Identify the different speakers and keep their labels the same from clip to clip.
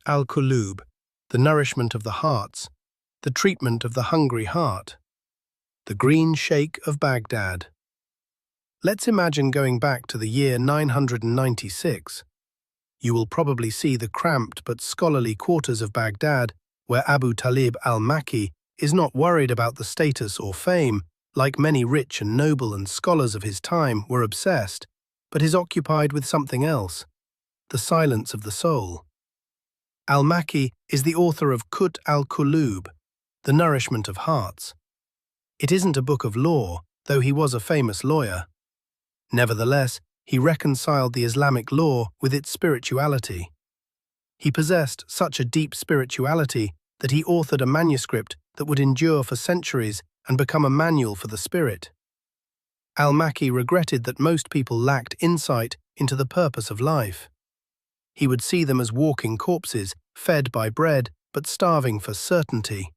Speaker 1: al-Qulub, the nourishment of the hearts, the treatment of the hungry heart. The Green Sheikh of Baghdad. Let's imagine going back to the year 996. You will probably see the cramped but scholarly quarters of Baghdad, where Abu Talib Al-Makki is not worried about the status or fame, like many rich and noble and scholars of his time were obsessed, but is occupied with something else, the silence of the soul. Al-Makki is the author of al-Qulub, the nourishment of hearts. It isn't a book of law, though he was a famous lawyer. Nevertheless, he reconciled the Islamic law with its spirituality. He possessed such a deep spirituality that he authored a manuscript that would endure for centuries and become a manual for the spirit. Al-Makki regretted that most people lacked insight into the purpose of life. He would see them as walking corpses, fed by bread but starving for certainty.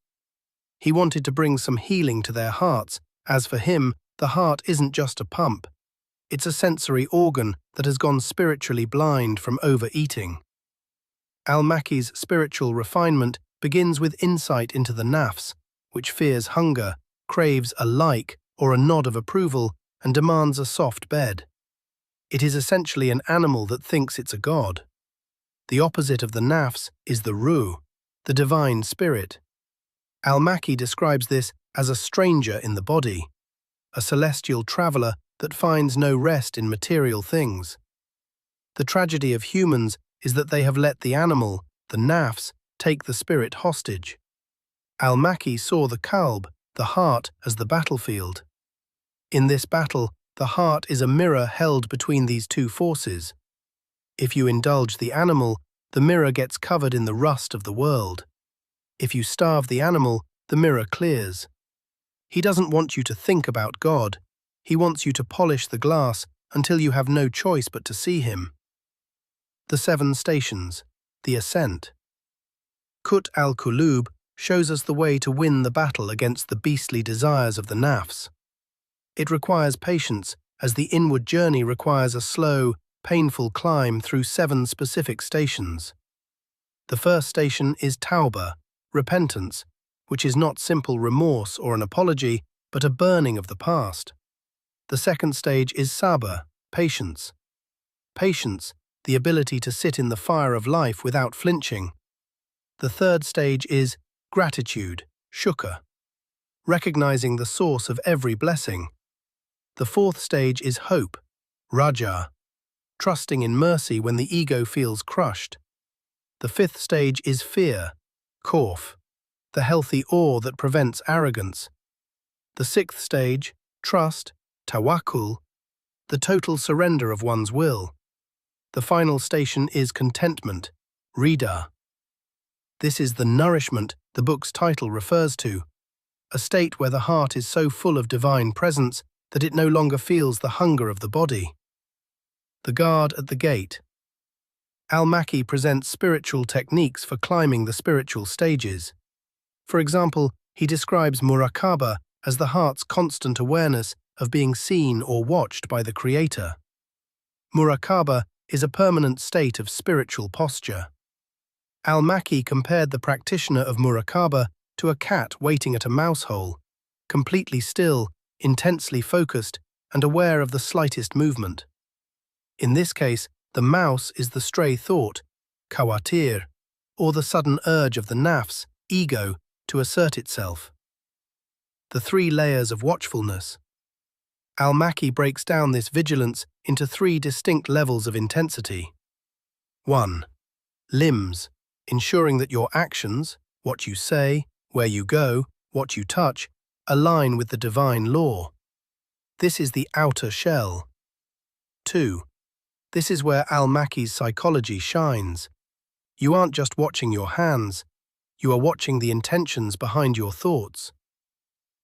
Speaker 1: He wanted to bring some healing to their hearts, as for him, the heart isn't just a pump. It's a sensory organ that has gone spiritually blind from overeating. Al-Makki's spiritual refinement begins with insight into the nafs, which fears hunger, craves a like or a nod of approval, and demands a soft bed. It is essentially an animal that thinks it's a god. The opposite of the nafs is the ruh, the divine spirit. Al-Makki describes this as a stranger in the body, a celestial traveler that finds no rest in material things. The tragedy of humans is that they have let the animal, the nafs, take the spirit hostage. Al-Makki saw the qalb, the heart, as the battlefield. In this battle, the heart is a mirror held between these two forces. If you indulge the animal, the mirror gets covered in the rust of the world. If you starve the animal, the mirror clears. He doesn't want you to think about God. He wants you to polish the glass until you have no choice but to see him. The 7 stations, the ascent. al-Qulub shows us the way to win the battle against the beastly desires of the nafs. It requires patience, as the inward journey requires a slow, painful climb through 7 specific stations. The first station is tawbah, repentance, which is not simple remorse or an apology, but a burning of the past. The second stage is sabr, patience. Patience, the ability to sit in the fire of life without flinching. The third stage is gratitude, shukr, recognizing the source of every blessing. The fourth stage is hope, raja, trusting in mercy when the ego feels crushed. The fifth stage is fear, khawf, the healthy awe that prevents arrogance. The sixth stage, trust, tawakkul, the total surrender of one's will. The final station is contentment, rida. This is the nourishment the book's title refers to, a state where the heart is so full of divine presence that it no longer feels the hunger of the body. The guard at the gate. Al-Makki presents spiritual techniques for climbing the spiritual stages. For example, he describes muraqabah as the heart's constant awareness of being seen or watched by the Creator. Muraqabah is a permanent state of spiritual posture. Al-Makki compared the practitioner of muraqabah to a cat waiting at a mouse hole, completely still, intensely focused, and aware of the slightest movement. In this case, the mouse is the stray thought, khawatir, or the sudden urge of the nafs, ego, to assert itself. The 3 layers of watchfulness. Al-Makki breaks down this vigilance into 3 distinct levels of intensity. 1. Limbs, ensuring that your actions, what you say, where you go, what you touch, align with the divine law. This is the outer shell. 2. This is where Al-Makki's psychology shines. You aren't just watching your hands, you are watching the intentions behind your thoughts.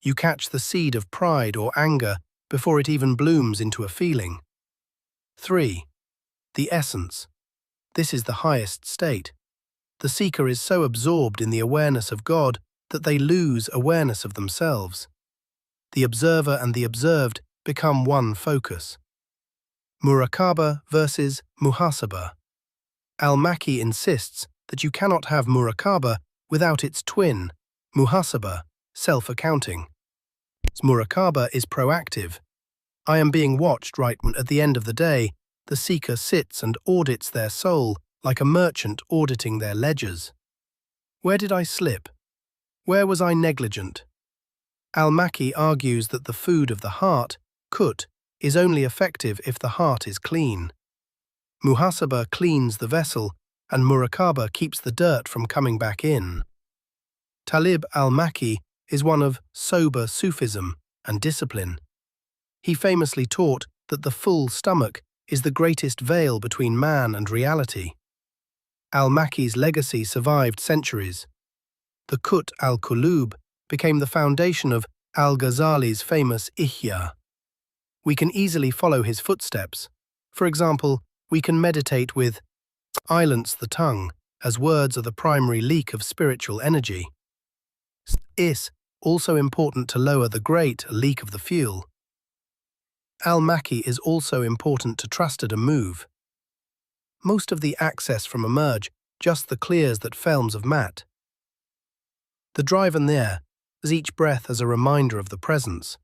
Speaker 1: You catch the seed of pride or anger before it even blooms into a feeling. 3. The essence. This is the highest state. The seeker is so absorbed in the awareness of God that they lose awareness of themselves. The observer and the observed become one focus. Muraqabah versus muhasabah. Al-Makki insists that you cannot have muraqabah without its twin, muhasabah, self-accounting. Muraqabah is proactive. I am being watched right at the end of the day. The seeker sits and audits their soul like a merchant auditing their ledgers. Where did I slip? Where was I negligent? Al-Makki argues that the food of the heart, kut, is only effective if the heart is clean. Muhasabah cleans the vessel, and muraqabah keeps the dirt from coming back in. Talib al-Makki is one of sober Sufism and discipline. He famously taught that the full stomach is the greatest veil between man and reality. Al-Makki's legacy survived centuries. The Qut al-Qulub became the foundation of al-Ghazali's famous Ihya. We can easily follow his footsteps. For example, we can meditate with silence the tongue, as words are the primary leak of spiritual energy. Is also important to lower the great leak of the fuel. Al-Makki is also important to trusted a move. Most of the access from emerge, just the clears that films of mat. The drive and there, as each breath as a reminder of the presence.